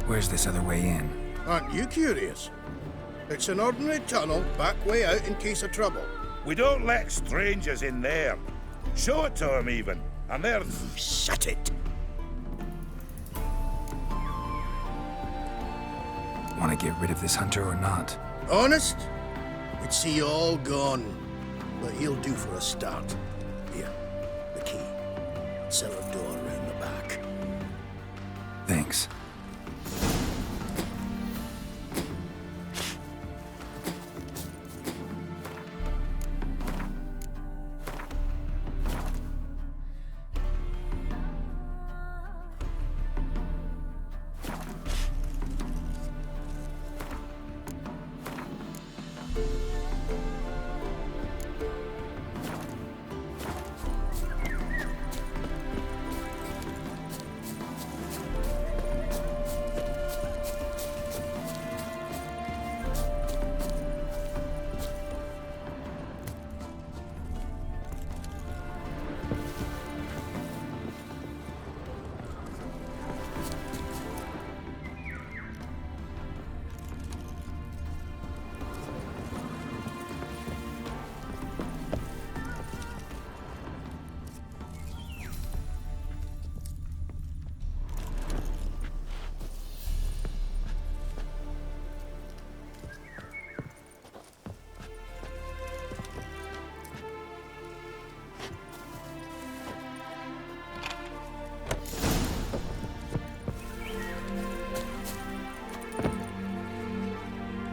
Where's this other way in? Aren't you curious? It's an ordinary tunnel, back way out in case of trouble. We don't let strangers in there. Show it to them even, and there's... Shut it! Want to get rid of this hunter or not? Honest? We'd see you all gone. But he'll do for a start. Here, the key. Cellar door round the back. Thanks.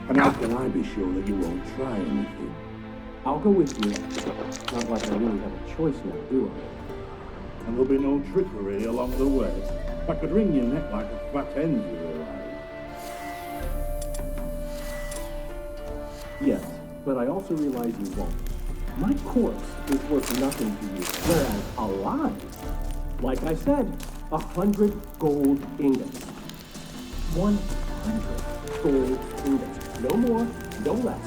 And how can I be sure that you won't try anything? I'll go with you. Not like I really have a choice now, do I? And there'll be no trickery along the way. I could wring your neck like a fat hen if you realize. Yes, but I also realize you won't. My corpse is worth nothing to you, whereas alive, like I said, 100 gold ingots. 100 gold ingots. No more, no less.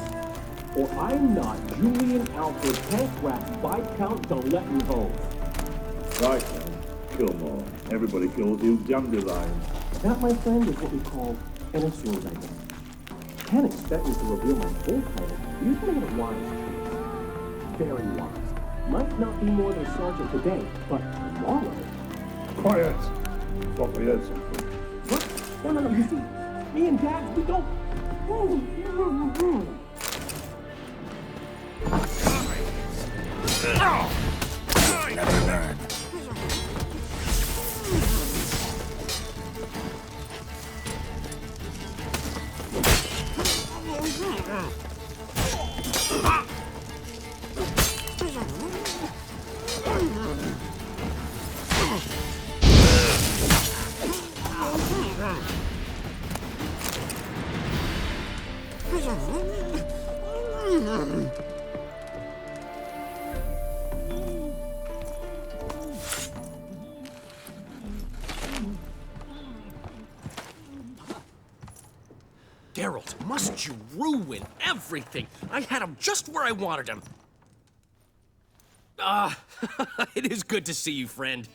Or I'm not Julian Alfred tank rat Viscount Dolettenhove. Right then, kill more. Everybody kills you, dandelion. That, my friend, is what we call an assumed identity. Can't expect me to reveal my full title. You've made a wise choice. Very wise. Might not be more than sergeant today, but tomorrow. Quiet! Thought we heard something. What? No, you see, me and Dad, we don't... Never learn. Geralt, must you ruin everything? I had him just where I wanted him. It is good to see you, friend.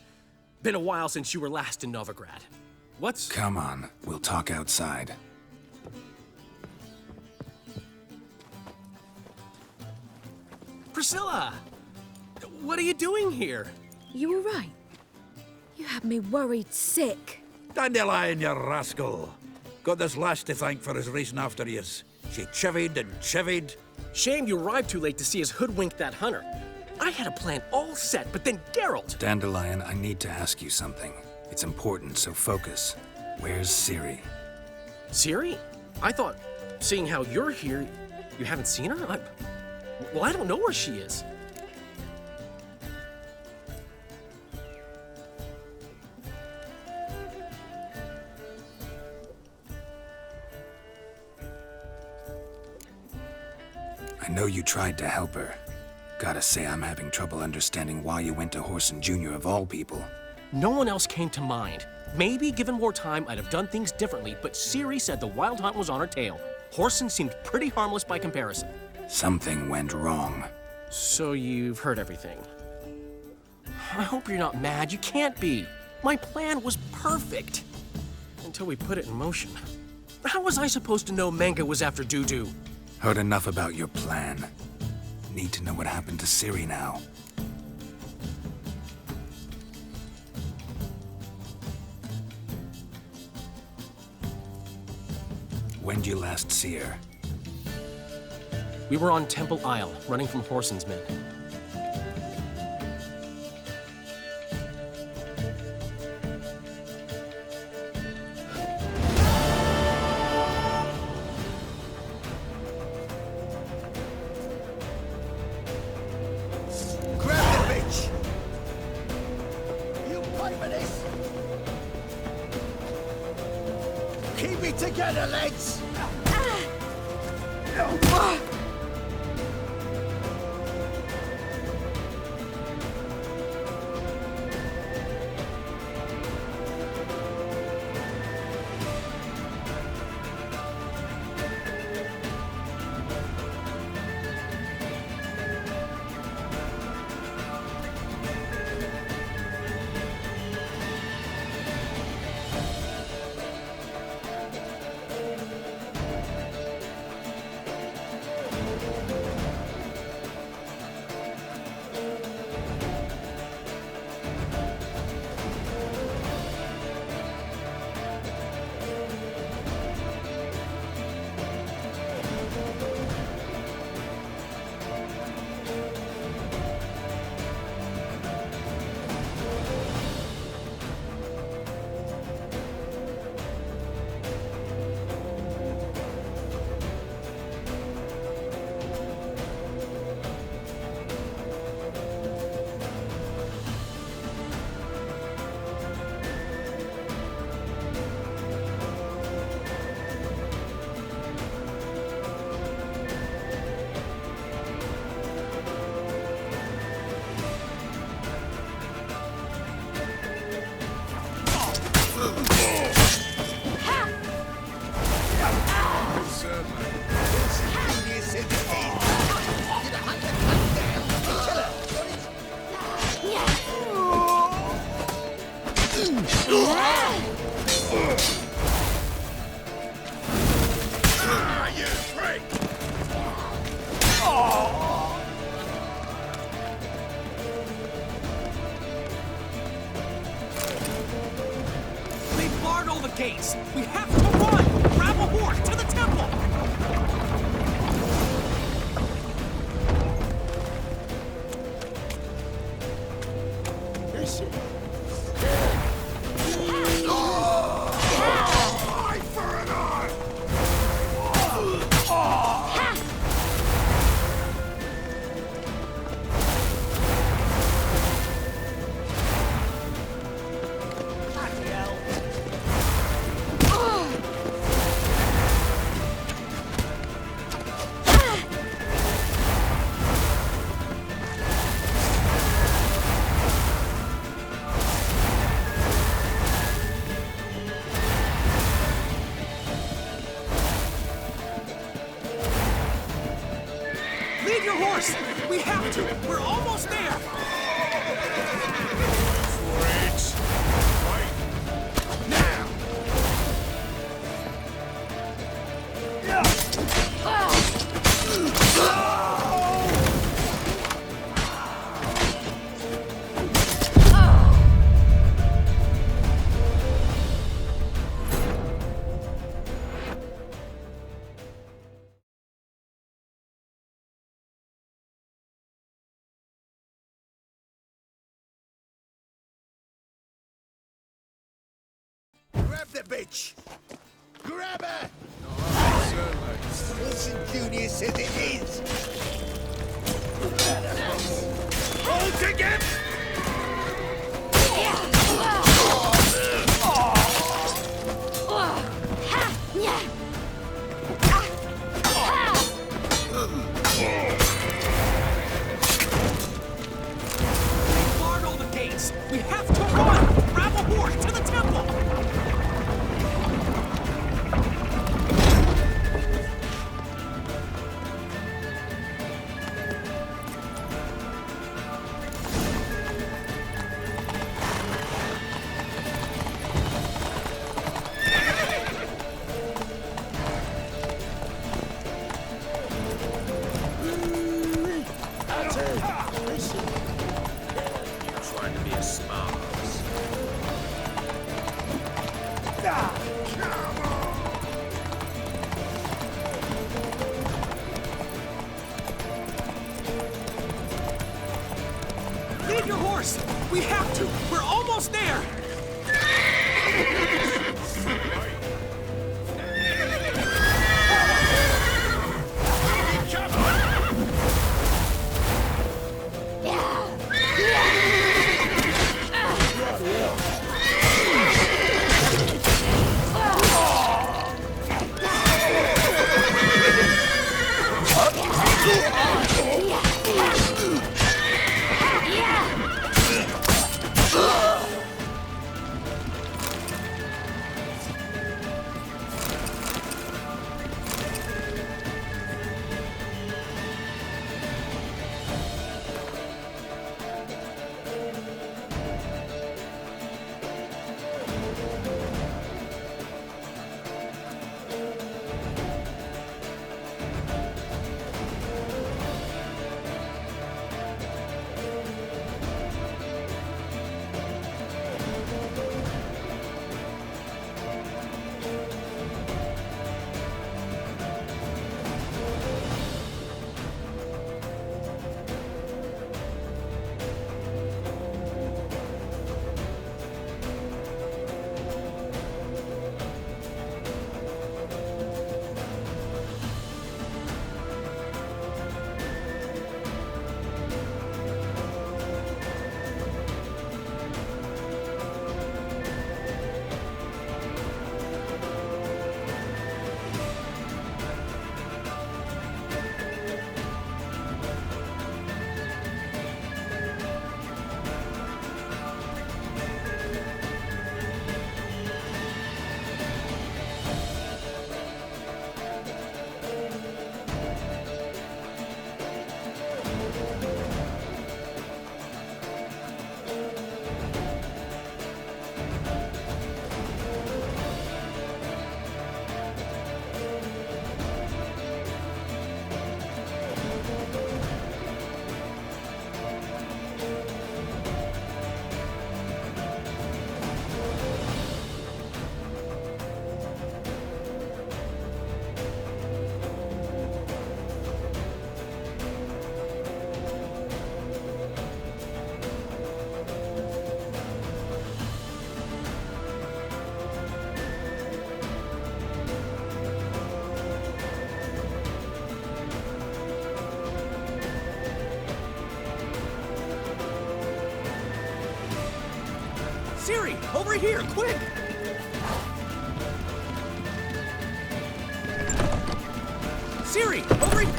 Been a while since you were last in Novigrad. What's... Come on, we'll talk outside. Priscilla! What are you doing here? You all right? You had me worried sick. Dandelion, you rascal! Got this lass to thank for his racing after yous. She chivied and chivied. Shame you arrived too late to see us hoodwink that hunter. I had a plan all set, but then Geralt... Dandelion, I need to ask you something. It's important, so focus. Where's Ciri? Ciri? I thought, seeing how you're here, you haven't seen her? Well, I don't know where she is. I know you tried to help her. Gotta say, I'm having trouble understanding why you went to Whoreson Jr. of all people. No one else came to mind. Maybe, given more time, I'd have done things differently, but Ciri said the Wild Hunt was on her tail. Whoreson seemed pretty harmless by comparison. Something went wrong. So you've heard everything. I hope you're not mad. You can't be. My plan was perfect. Until we put it in motion. How was I supposed to know manga was after Doo-Doo? Heard enough about your plan. Need to know what happened to Siri now. When'd you last see her? We were on Temple Isle, running from Horson's men. Grab the bitch! You play for this? Keep it together, lads! Gates. We have to run! Grab a horse to the temple! Eye for an eye! Leave your horse! We have to! We're almost there! Grab the bitch! Grab her! Wilson Jr. says it is! Hold together! Guard all the gates! We have to run! Grab a horse to the temple! Leave your horse! We have to! We're almost there! Siri, over here, quick! Siri, over here!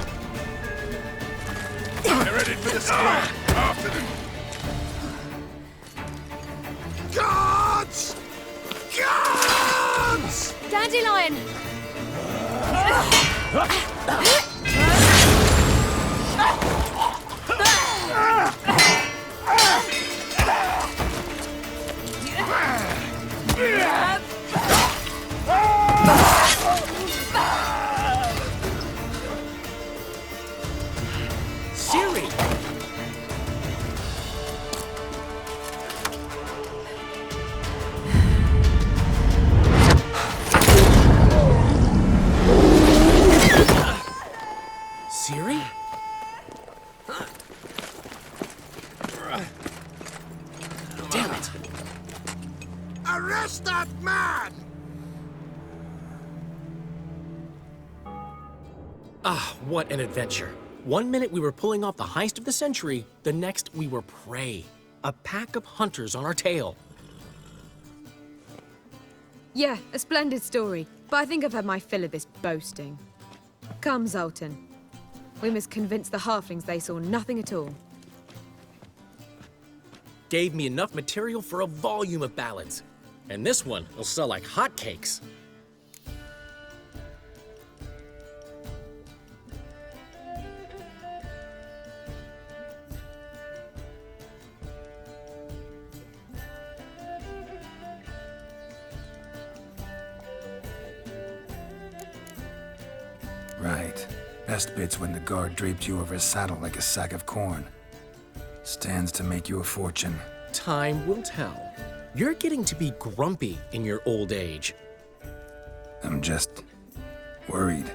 They're headed for the square. After them. Guards! Guards! Dandelion! Siri! Siri? Damn it! Arrest that man! Ah, what an adventure. One minute we were pulling off the heist of the century, the next we were prey. A pack of hunters on our tail. Yeah, a splendid story, but I think I've had my fill of this boasting. Come, Zoltan. We must convince the halflings they saw nothing at all. Gave me enough material for a volume of ballads. And this one will sell like hotcakes. Right. Best bit's when the guard draped you over his saddle like a sack of corn. Stands to make you a fortune. Time will tell. You're getting to be grumpy in your old age. I'm just worried.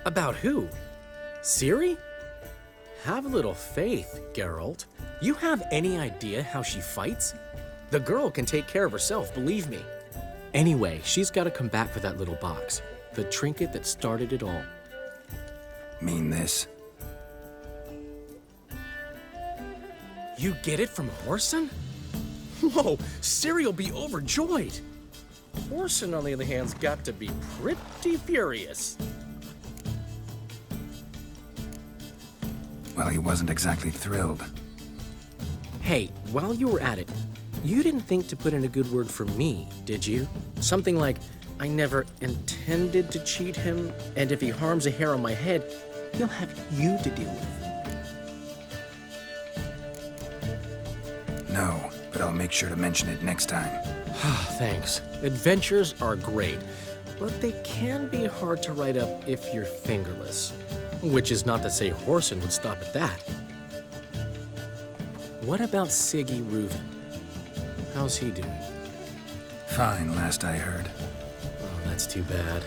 About who? Ciri? Have a little faith, Geralt. You have any idea how she fights? The girl can take care of herself, believe me. Anyway, she's got to come back for that little box. The trinket that started it all. Mean this? You get it from Whoreson? Whoa, Ciri will be overjoyed. Whoreson, on the other hand, has got to be pretty furious. Well, he wasn't exactly thrilled. Hey, while you were at it, you didn't think to put in a good word for me, did you? Something like, I never intended to cheat him, and if he harms a hair on my head, he'll have you to deal with. No, but I'll make sure to mention it next time. Thanks. Adventures are great, but they can be hard to write up if you're fingerless. Which is not to say Whoreson would stop at that. What about Siggy Reuven? How's he doing? Fine, last I heard. Oh, that's too bad.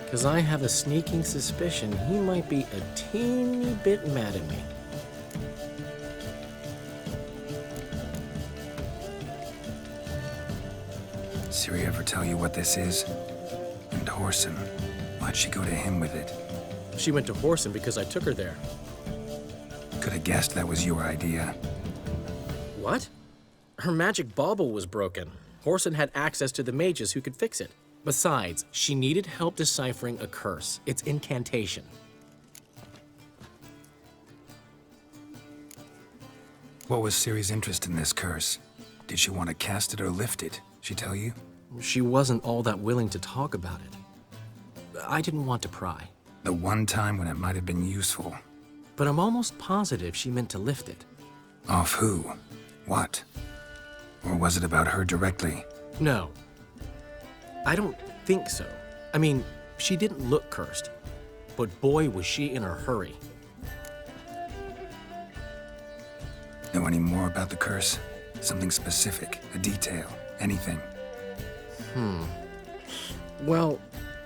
Because I have a sneaking suspicion he might be a teeny bit mad at me. Ciri ever tell you what this is? And Whoreson, why'd she go to him with it? She went to Whoreson because I took her there. Could have guessed that was your idea. What? Her magic bauble was broken. Whoreson had access to the mages who could fix it. Besides, she needed help deciphering a curse. It's incantation. What was Ciri's interest in this curse? Did she want to cast it or lift it? She tell you? She wasn't all that willing to talk about it. I didn't want to pry. The one time when it might have been useful. But I'm almost positive she meant to lift it. Off who? What? Or was it about her directly? No. I don't think so. I mean, she didn't look cursed. But boy, was she in a hurry. Know any more about the curse? Something specific, a detail, anything? Well,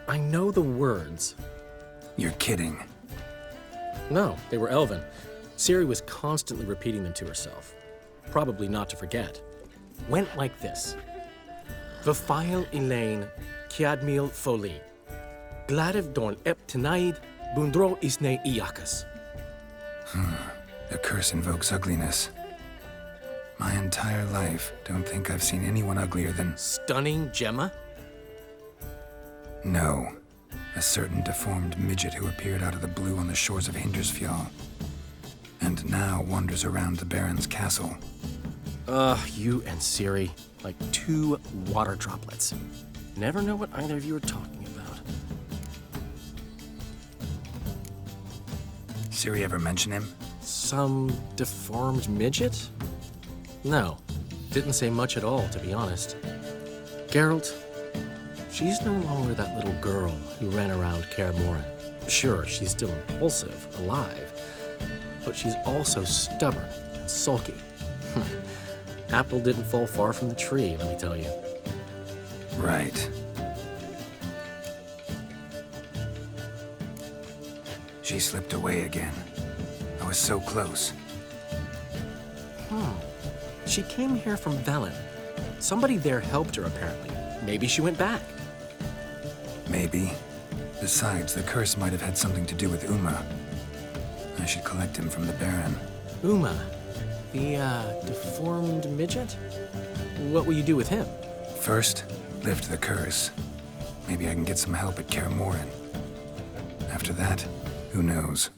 I know the words. You're kidding. No, they were Elven. Ciri was constantly repeating them to herself. Probably not to forget. Went like this. Vafile Elaine, Kiadmil Foli. Gladiv Dorn Ep Tenaid, Bundro Isne Iakas. The curse invokes ugliness. My entire life, don't think I've seen anyone uglier than... Stunning Gemma? No. A certain deformed midget who appeared out of the blue on the shores of Hindersfjall. And now wanders around the Baron's castle. You and Ciri, like two water droplets. Never know what either of you are talking about. Ciri ever mention him? Some deformed midget? No, didn't say much at all, to be honest. Geralt, she's no longer that little girl who ran around Kaer Morhen. Sure, she's still impulsive, alive, but she's also stubborn and sulky. Apple didn't fall far from the tree, let me tell you. Right. She slipped away again. I was so close. She came here from Velen. Somebody there helped her, apparently. Maybe she went back. Maybe. Besides, the curse might have had something to do with Uma. I should collect him from the Baron. Uma, the, deformed midget? What will you do with him? First, lift the curse. Maybe I can get some help at Kaer Morhen. After that, who knows?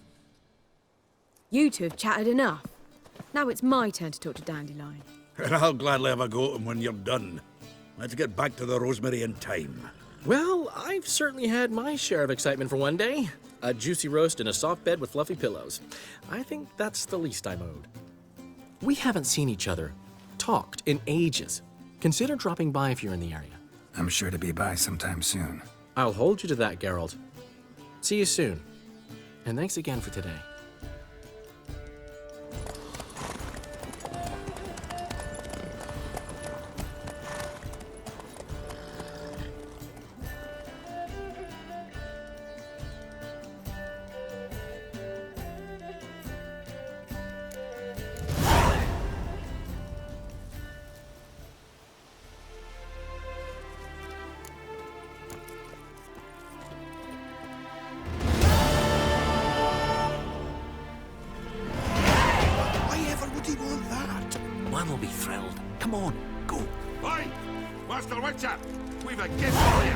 You two have chatted enough. Now it's my turn to talk to Dandelion. And I'll gladly have a go at him when you're done. Let's get back to the Rosemary in time. Well, I've certainly had my share of excitement for one day. A juicy roast in a soft bed with fluffy pillows. I think that's the least I'm owed. We haven't seen each other, talked in ages. Consider dropping by if you're in the area. I'm sure to be by sometime soon. I'll hold you to that, Geralt. See you soon. And thanks again for today. Come on, go. Oi! Master Witcher! We've a gift for you!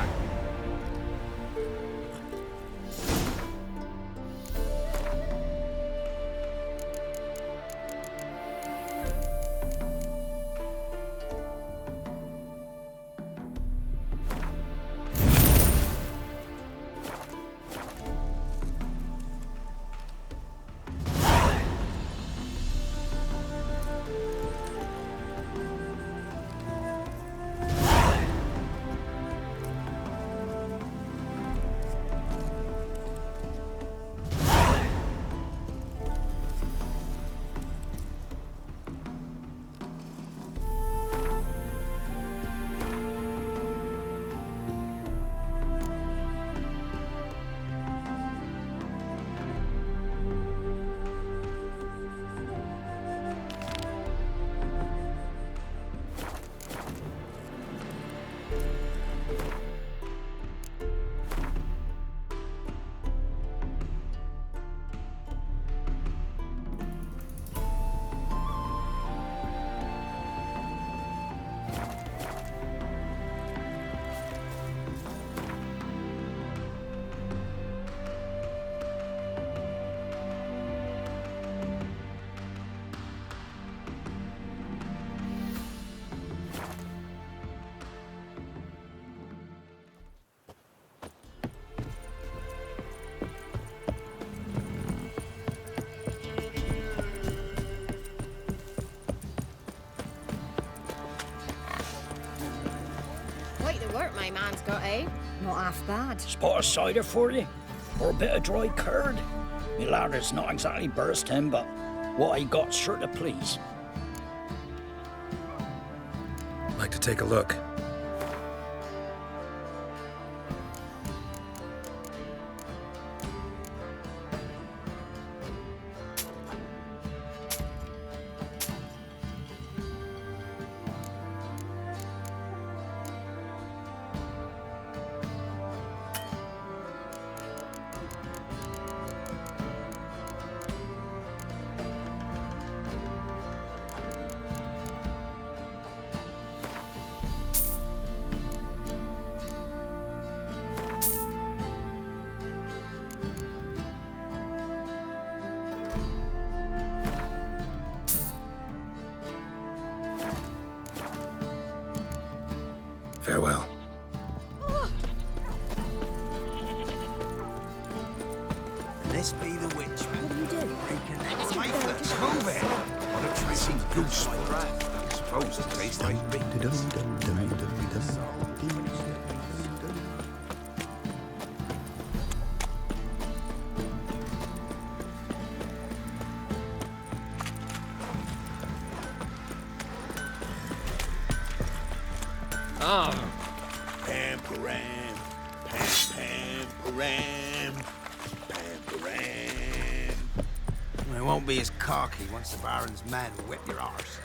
Quite the work my man's got, eh? Not half bad. Spot of cider for you? Or a bit of dry curd? Me ladder's not exactly bursting, but what I got's sure to please. Like to take a look. Farewell. This be the witch. What do you do? Faithless, move it! On a tracing goose like that. I suppose it tastes like Pam, param, pam, param, pam, param. It won't be as cocky once the Baron's men whip your arse.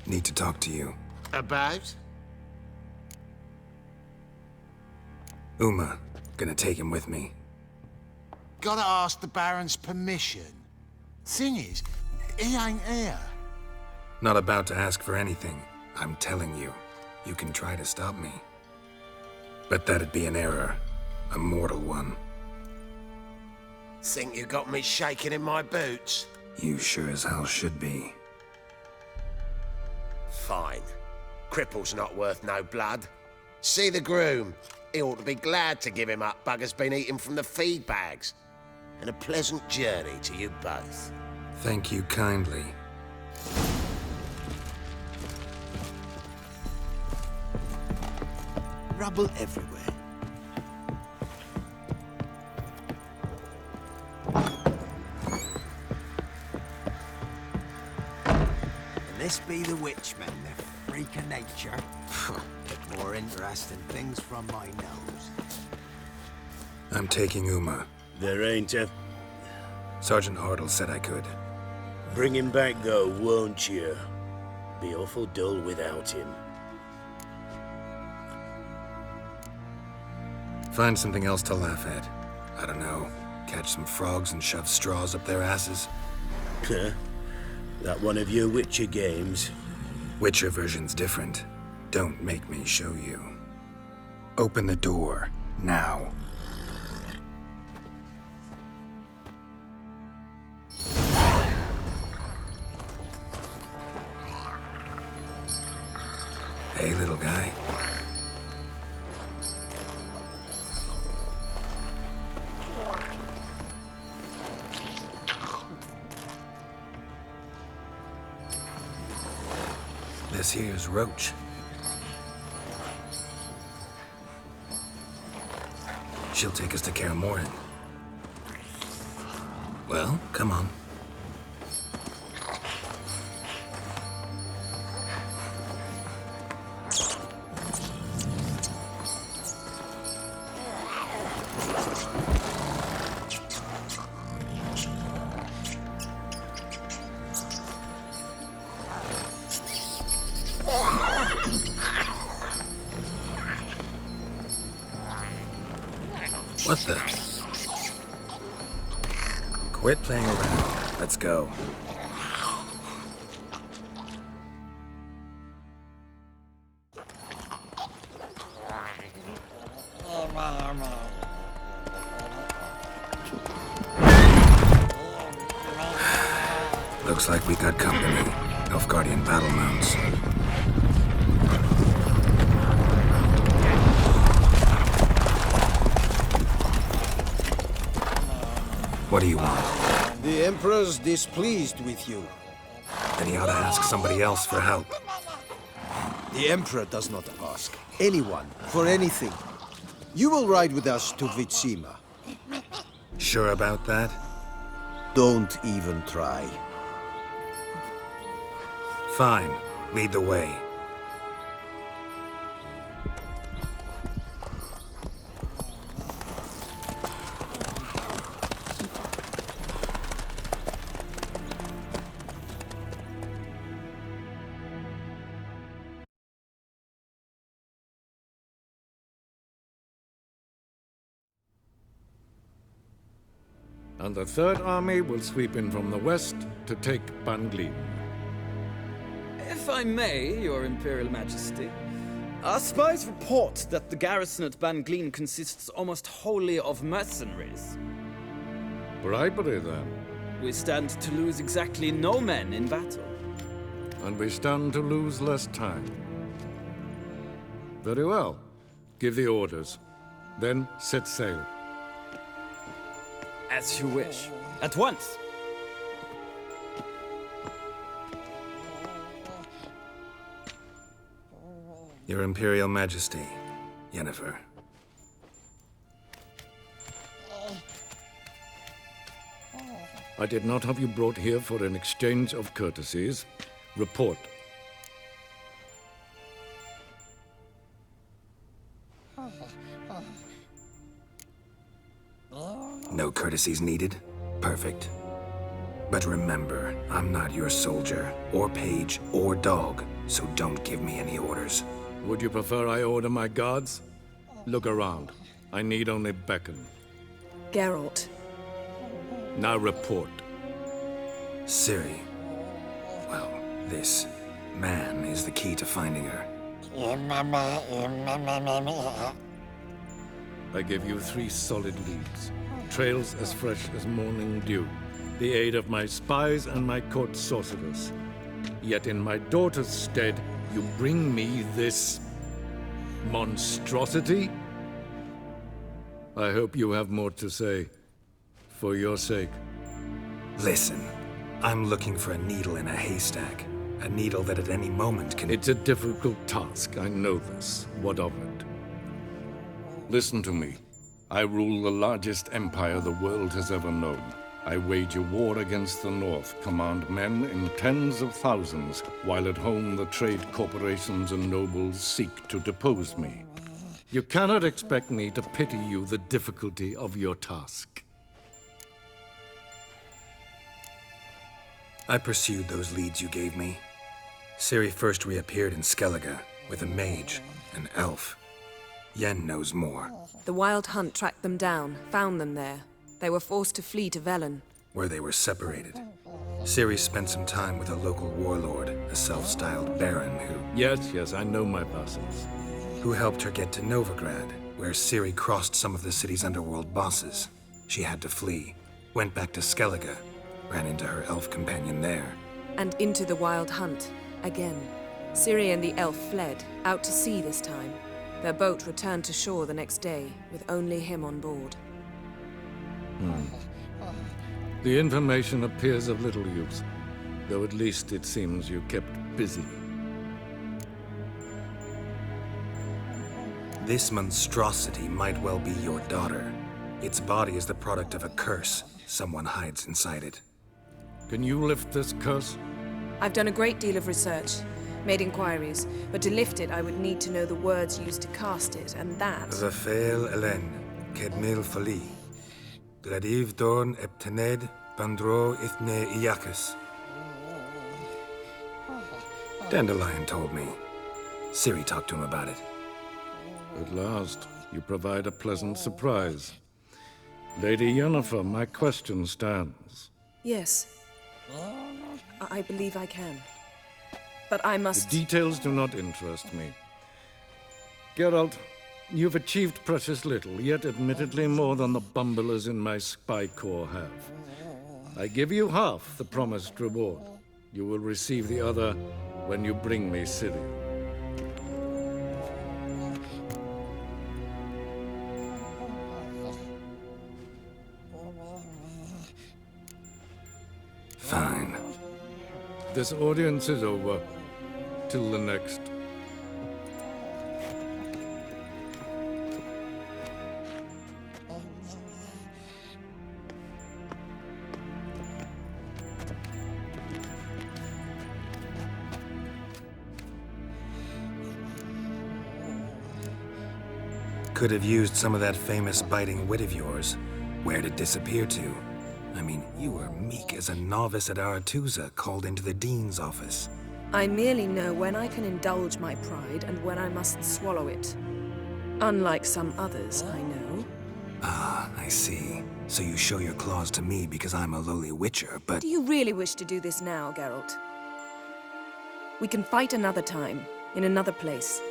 Need to talk to you. About? Uma, gonna take him with me. Gotta ask the Baron's permission. Thing is, he ain't here. Not about to ask for anything. I'm telling you, you can try to stop me. But that'd be an error. A mortal one. Think you got me shaking in my boots? You sure as hell should be. Fine. Cripple's not worth no blood. See the groom. He ought to be glad to give him up. Bugger's been eating from the feed bags. And a pleasant journey to you both. Thank you kindly. Rubble everywhere. And this be the witchmen, they're freak of nature. Get more interesting things from my nose. I'm taking Uma. There ain't a... Sergeant Hartle said I could. Bring him back, though, won't you? Be awful dull without him. Find something else to laugh at. I don't know. Catch some frogs and shove straws up their asses. Huh? That one of your Witcher games? Witcher version's different. Don't make me show you. Open the door, now. Hey, little guy. This here's Roach. She'll take us to Kaer Morhen. Well, come on. What the? Quit playing around. Let's go. Looks like we got company. Nilfgaardian battle mounts. What do you want? The Emperor's displeased with you. Then he ought to ask somebody else for help. The Emperor does not ask anyone for anything. You will ride with us to Vitsima. Sure about that? Don't even try. Fine. Lead the way. And the Third Army will sweep in from the west to take Banglin. If I may, Your Imperial Majesty, our spies report that the garrison at Banglin consists almost wholly of mercenaries. Bribery, then. We stand to lose exactly no men in battle. And we stand to lose less time. Very well. Give the orders. Then set sail. As you wish. At once! Your Imperial Majesty, Yennefer. I did not have you brought here for an exchange of courtesies. Report. No courtesies needed? Perfect. But remember, I'm not your soldier, or page, or dog, so don't give me any orders. Would you prefer I order my guards? Look around. I need only beckon. Geralt. Now report. Ciri. Well, this man is the key to finding her. I give you 3 solid leads. Trails as fresh as morning dew. The aid of my spies and my court sorcerers. Yet in my daughter's stead, you bring me this monstrosity? I hope you have more to say. For your sake. Listen, I'm looking for a needle in a haystack. A needle that at any moment can... It's a difficult task, I know this. What of it? Listen to me. I rule the largest empire the world has ever known. I wage a war against the North, command men in tens of thousands, while at home the trade corporations and nobles seek to depose me. You cannot expect me to pity you the difficulty of your task. I pursued those leads you gave me. Ciri first reappeared in Skellige with a mage, an elf. Yen knows more. The Wild Hunt tracked them down, found them there. They were forced to flee to Velen, where they were separated. Ciri spent some time with a local warlord, a self-styled baron who... Yes, I know my vassals. Who helped her get to Novigrad, where Ciri crossed some of the city's underworld bosses. She had to flee, went back to Skellige, ran into her elf companion there. and into the Wild Hunt again. Ciri and the elf fled, out to sea this time. Their boat returned to shore the next day, with only him on board. The information appears of little use, though at least it seems you kept busy. This monstrosity might well be your daughter. Its body is the product of a curse. Someone hides inside it. Can you lift this curse? I've done a great deal of research, made inquiries, but to lift it I would need to know the words used to cast it, and that... Rafael Elen, Kedmil Fali. Gladiv Dorn Eptened, Bandro Ithne Iacus. Dandelion told me. Ciri talked to him about it. At last, you provide a pleasant surprise. Lady Yennefer, my question stands. Yes. I believe I can. But I must... The details do not interest me. Geralt, you've achieved precious little, yet admittedly more than the bumblers in my spy corps have. I give you half the promised reward. You will receive the other when you bring me Ciri. Fine. This audience is over. Till the next. Could have used some of that famous biting wit of yours. Where'd it disappear to? I mean, you were meek as a novice at Aretusa called into the Dean's office. I merely know when I can indulge my pride and when I must swallow it. Unlike some others, I know. Ah, I see. So you show your claws to me because I'm a lowly witcher, but... Do you really wish to do this now, Geralt? We can fight another time, in another place,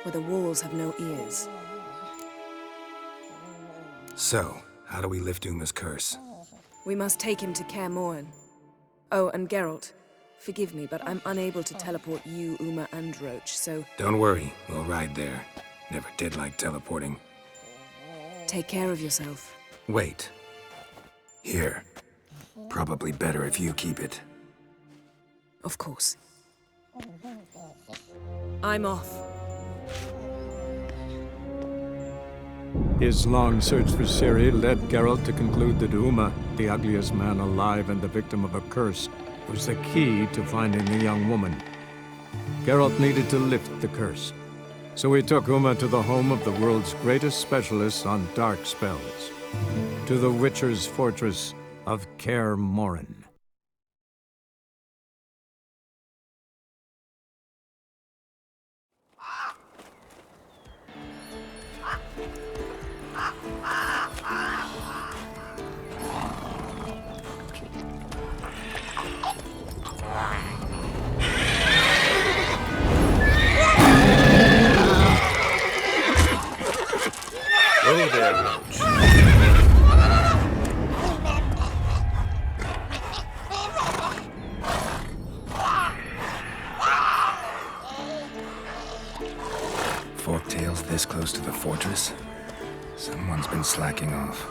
where the walls have no ears. So, how do we lift Uma's curse? We must take him to Kaer Morhen. Oh, and Geralt, forgive me, but I'm unable to teleport you, Uma, and Roach, so... Don't worry, we'll ride there. Never did like teleporting. Take care of yourself. Wait. Here. Probably better if you keep it. Of course. I'm off. His long search for Ciri led Geralt to conclude that Uma, the ugliest man alive and the victim of a curse, was the key to finding the young woman. Geralt needed to lift the curse, so he took Uma to the home of the world's greatest specialists on dark spells, to the Witcher's fortress of Kaer Morhen. Whoa there, Roach. Forktails this close to the fortress? Someone's been slacking off.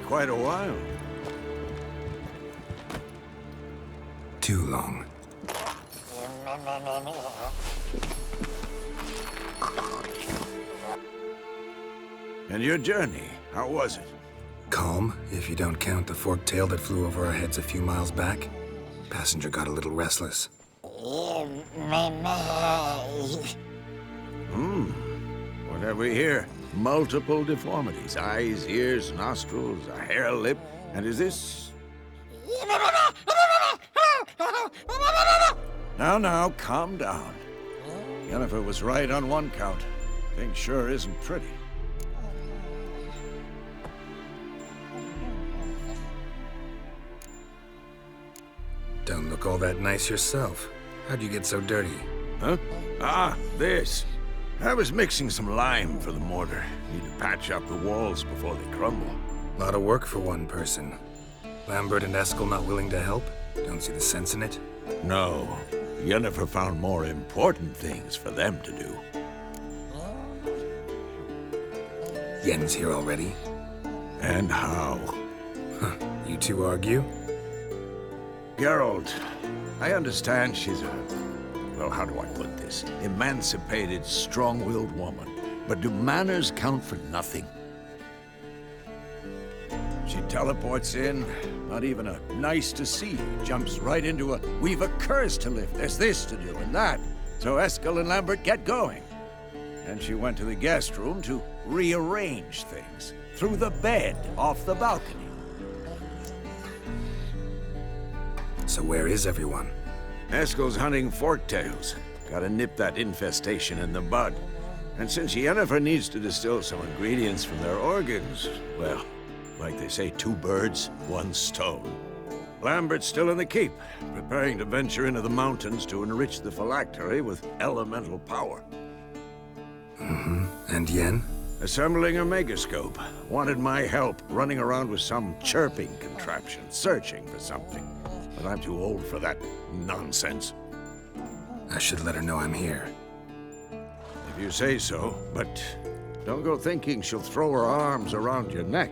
quite a while. Too long. And your journey, how was it? Calm, if you don't count the forked tail that flew over our heads a few miles back. Passenger got a little restless. What have we here? Multiple deformities. Eyes, ears, nostrils, a hair lip. And is this... Now, calm down. Yennefer was right on one count. Thing sure isn't pretty. Don't look all that nice yourself. How'd you get so dirty? Huh? Ah, this. I was mixing some lime for the mortar. Need to patch up the walls before they crumble. Lot of work for one person. Lambert and Eskel not willing to help? Don't see the sense in it? No. Yennefer found more important things for them to do. Yen's here already? And how? Huh. You two argue? Geralt, I understand she's a... well, how do I put this? Emancipated, strong-willed woman. But do manners count for nothing? She teleports in, not even a nice to see, jumps right into a, we've a curse to lift, there's this to do and that. So Eskel and Lambert get going. And she went to the guest room to rearrange things. Through the bed, off the balcony. So where is everyone? Eskel's hunting forktails. Gotta nip that infestation in the bud. And since Yennefer needs to distill some ingredients from their organs, well, like they say, 2 birds, 1 stone. Lambert's still in the keep, preparing to venture into the mountains to enrich the phylactery with elemental power. And Yen? Assembling a megascope. Wanted my help running around with some chirping contraption, searching for something. But I'm too old for that nonsense. I should let her know I'm here. If you say so, but don't go thinking she'll throw her arms around your neck.